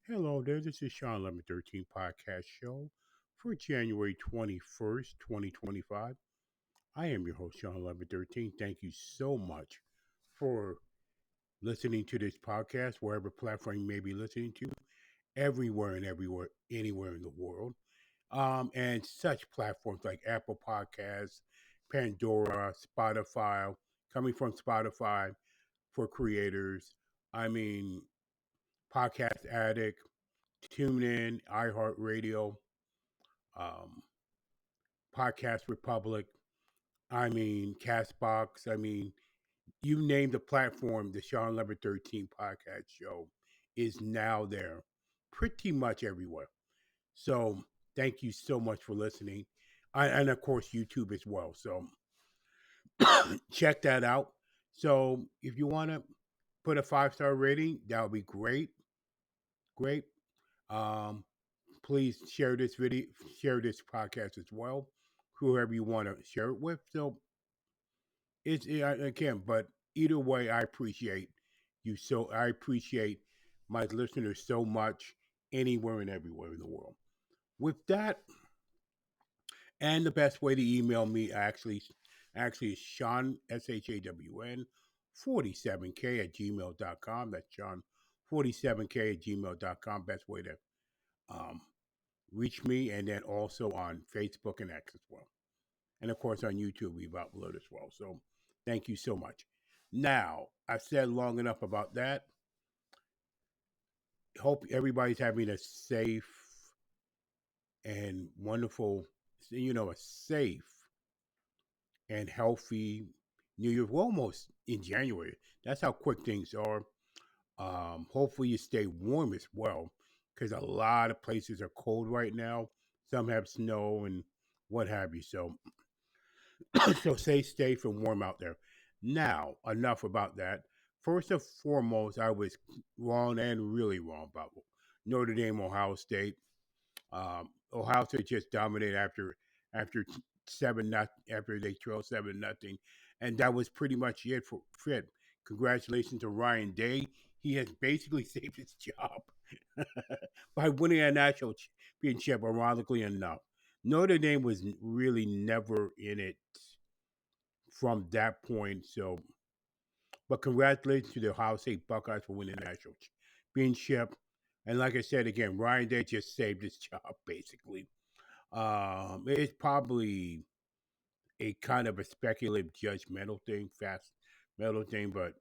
Hello there, this is Shawn1113 podcast show for January 21st, 2025. I am your host, Shawn1113. Thank you so much for listening to this podcast, wherever platform you may be listening to, everywhere and everywhere, anywhere in the world. And such platforms like Apple Podcasts, Pandora, Spotify, coming from Spotify for creators. I mean, Podcast Addict, TuneIn, iHeartRadio, um, Podcast Republic. I mean, Castbox. I mean, you name the platform, the Shawn Lever 13 podcast show is now there pretty much everywhere. So thank you so much for listening. And of course, YouTube as well. So check that out. So if you want to put a 5-star rating, that would be great. Great. Um, Please share this video, share this podcast as well, whoever you want to share it with. So again, but either way, I appreciate you. So I appreciate my listeners so much, anywhere and everywhere in the world. With that, and the best way to email me actually is Shawn SHAWN 47K at gmail.com. That's Shawn 47K at gmail.com. Best way to um, reach me, and then also on Facebook and X as well. And of course, on YouTube, we've uploaded as well. So thank you so much. Now, I've said long enough about that. Hope everybody's having a safe and wonderful, a safe and healthy New Year. We're almost in January. That's how quick things are. Hopefully, you stay warm as well, because a lot of places are cold right now. Some have snow and what have you. So, so stay safe and warm out there. Now, enough about that. First and foremost, I was wrong and really wrong about Notre Dame, Ohio State. Ohio State just dominated after 7 after they trailed 7-0, and that was pretty much it for Fred. Congratulations to Ryan Day. He has basically saved his job by winning a national championship. Ironically enough, Notre Dame was really never in it from that point. So, but congratulations to the Ohio State Buckeyes for winning the national championship. And like I said again, Ryan Day just saved his job basically. It's probably a kind of a speculative, judgmental thing, fast metal thing, but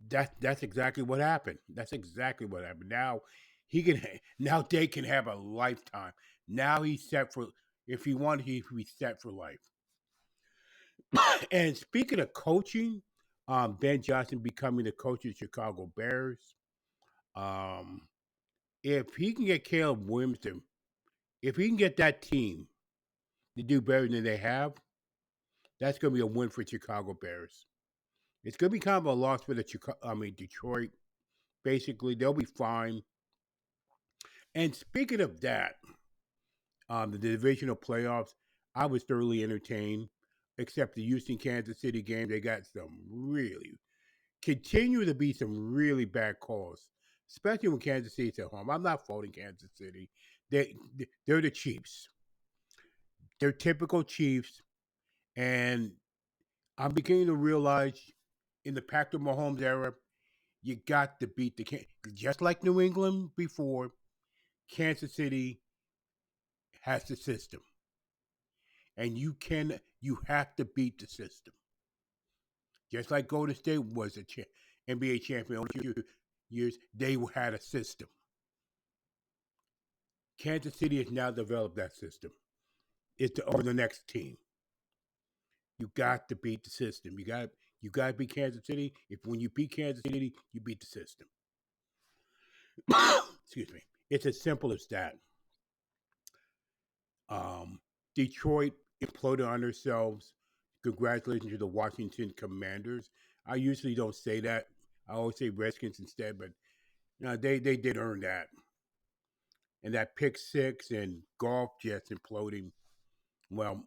that's exactly what happened. That's exactly what happened. Now he can now Day can have a lifetime. Now he's set for if he wanted, he'd be set for life. And speaking of coaching, Ben Johnson becoming the coach of the Chicago Bears. Um, if he can get Caleb Williams, if he can get that team to do better than they have, that's going to be a win for Chicago Bears. It's going to be kind of a loss for Detroit. Basically, they'll be fine. And speaking of that, the divisional playoffs, I was thoroughly entertained. Except the Houston Kansas City game, they got some really continue to be some really bad calls, especially when Kansas City's at home. I'm not faulting Kansas City. They're the Chiefs. They're typical Chiefs, and I'm beginning to realize in the Patrick Mahomes era, you got to beat just like New England before. Kansas City has the system, and you have to beat the system. Just like Golden State was a NBA champion over 2 years, they had a system. Kansas City has now developed that system. Or the next team. You got to beat the system. You got to beat Kansas City. If when you beat Kansas City, you beat the system. Excuse me. It's as simple as that. Um, Detroit imploded on themselves. Congratulations to the Washington Commanders. I usually don't say that. I always say Redskins instead, but they did earn that. And that pick six and golf just imploding. Well,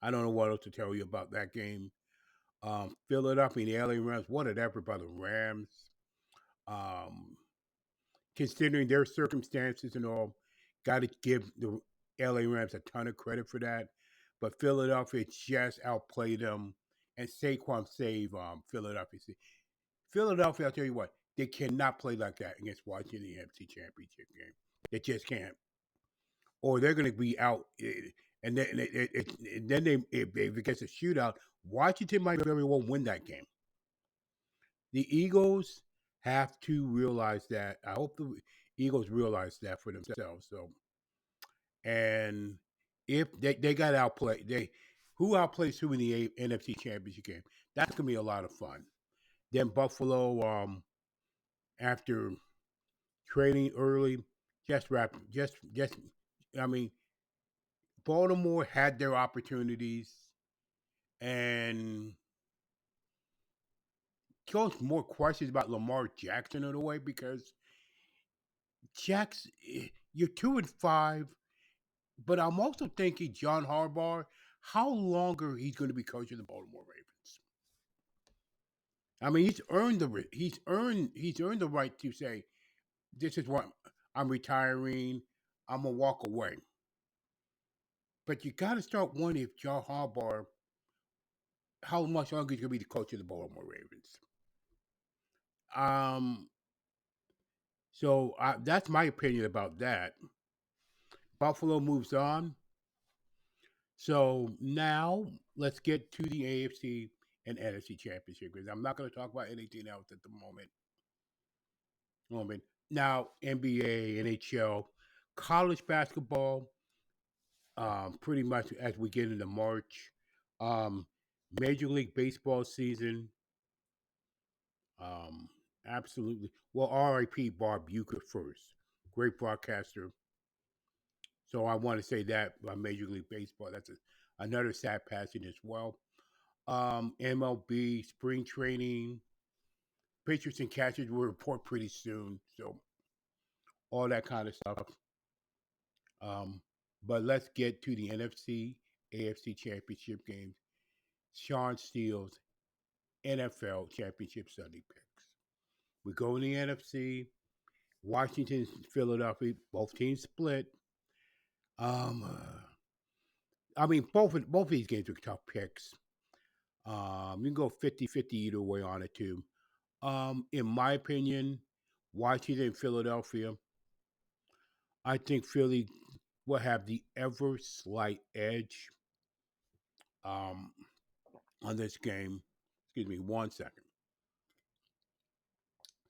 I don't know what else to tell you about that game. Philadelphia and the LA Rams. What an effort by the Rams. Um, considering their circumstances and all. Got to give the LA Rams a ton of credit for that. But Philadelphia just outplayed them, and Saquon saved Philadelphia. Philadelphia, I'll tell you what, they cannot play like that against Washington in the NFC Championship game. They just can't, or they're going to be out. And then if it gets a shootout, Washington might very well win that game. The Eagles have to realize that. I hope the Eagles realize that for themselves. So, and if they got outplayed, who outplays who in the NFC Championship game? That's gonna be a lot of fun. Then Buffalo, after trading early, just. I mean, Baltimore had their opportunities and caused more questions about Lamar Jackson in a way because Jackson, you're 2-5, but I'm also thinking John Harbaugh, how longer he's going to be coaching the Baltimore Ravens. I mean, he's earned the right to say, this is what I'm retiring. I'm gonna walk away. But you got to start wondering if John Harbaugh, how much longer he's gonna be the coach of the Baltimore Ravens. Um, so that's my opinion about that. Buffalo moves on. So now let's get to the AFC and NFC championship because I'm not going to talk about anything else at the moment. Now NBA, NHL, college basketball. Pretty much as we get into March, um, Major League Baseball season. Um, absolutely. Well, R.I.P. Bob Uecker first, great broadcaster. So I want to say that Major League Baseball. That's another sad passing as well. MLB spring training, pitchers and catchers will report pretty soon. So all that kind of stuff. Um, but let's get to the NFC, AFC championship games. Shawn Steele's NFL championship Sunday picks. We go in the NFC. Washington, Philadelphia, both teams split. Um, I mean, both of these games are tough picks. You can go 50-50 either way on it too. In my opinion, Washington, Philadelphia. I think Philly will have the ever slight edge um, on this game. Excuse me, 1 second.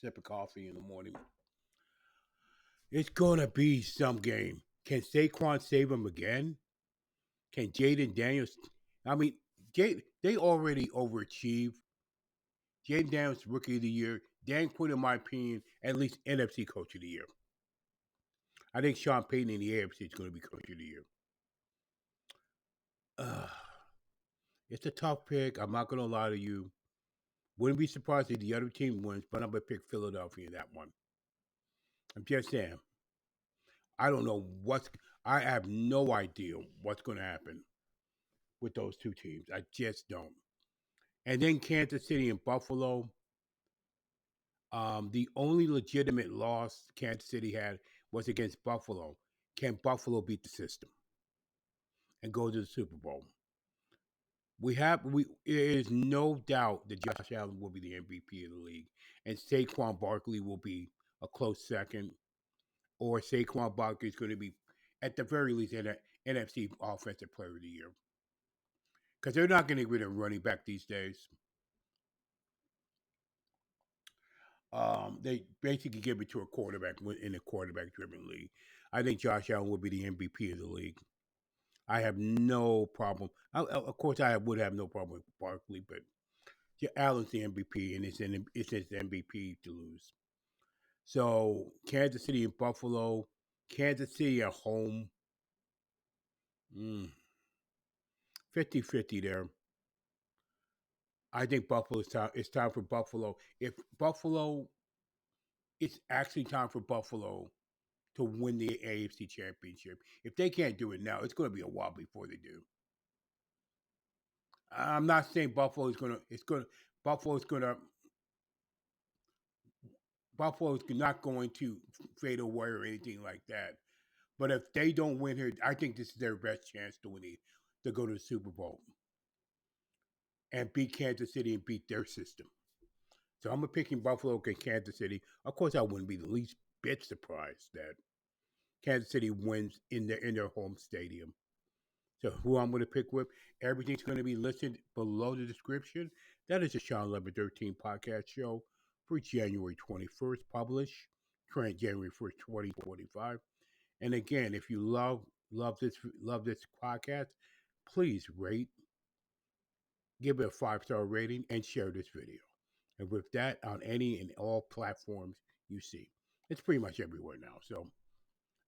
Sip of coffee in the morning. It's gonna be some game. Can Saquon save him again? Can Jaden Daniels? I mean, they already overachieved. Jaden Daniels, Rookie of the Year. Dan Quinn, in my opinion, at least NFC Coach of the Year. I think Sean Payton in the AFC is going to be Coach of the Year. Uh, it's a tough pick. I'm not going to lie to you. Wouldn't be surprised if the other team wins, but I'm going to pick Philadelphia in that one. I'm just saying. I don't know what's. I have no idea what's going to happen with those two teams. I just don't. And then Kansas City and Buffalo. The only legitimate loss Kansas City had was against Buffalo. Can Buffalo beat the system and go to the Super Bowl? There is no doubt that Josh Allen will be the MVP of the league, and Saquon Barkley will be a close second, or Saquon Barkley is going to be, at the very least, an NFC Offensive Player of the Year because they're not going to get rid of running back these days. They basically give it to a quarterback in a quarterback-driven league. I think Josh Allen will be the MVP of the league. I have no problem. Of course, I would have no problem with Barkley, but Allen's the MVP, and it's his MVP to lose. So Kansas City and Buffalo, Kansas City at home, mm, 50-50 there. I think Buffalo it's time for Buffalo. If Buffalo, it's actually time for Buffalo to win the AFC Championship. If they can't do it now, it's going to be a while before they do. I'm not saying Buffalo is going to. It's going. Buffalo is going to. Buffalo's not going to fade away or anything like that. But if they don't win here, I think this is their best chance to win to go to the Super Bowl and beat Kansas City and beat their system. So I'm picking Buffalo against Kansas City. Of course, I wouldn't be the least bit surprised that Kansas City wins in their home stadium. So who I'm going to pick with, everything's going to be listed below the description. That is the Shawn1113 podcast show for January 21st, published current January 1st, 2045. And again, if you love this podcast, please rate, give it a 5-star rating, and share this video. And with that, on any and all platforms you see, it's pretty much everywhere now. So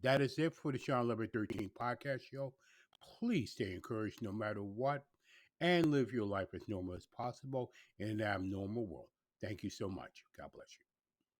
that is it for the Shawn1113 podcast show. Please stay encouraged no matter what, and live your life as normal as possible in an abnormal world. Thank you so much. God bless you.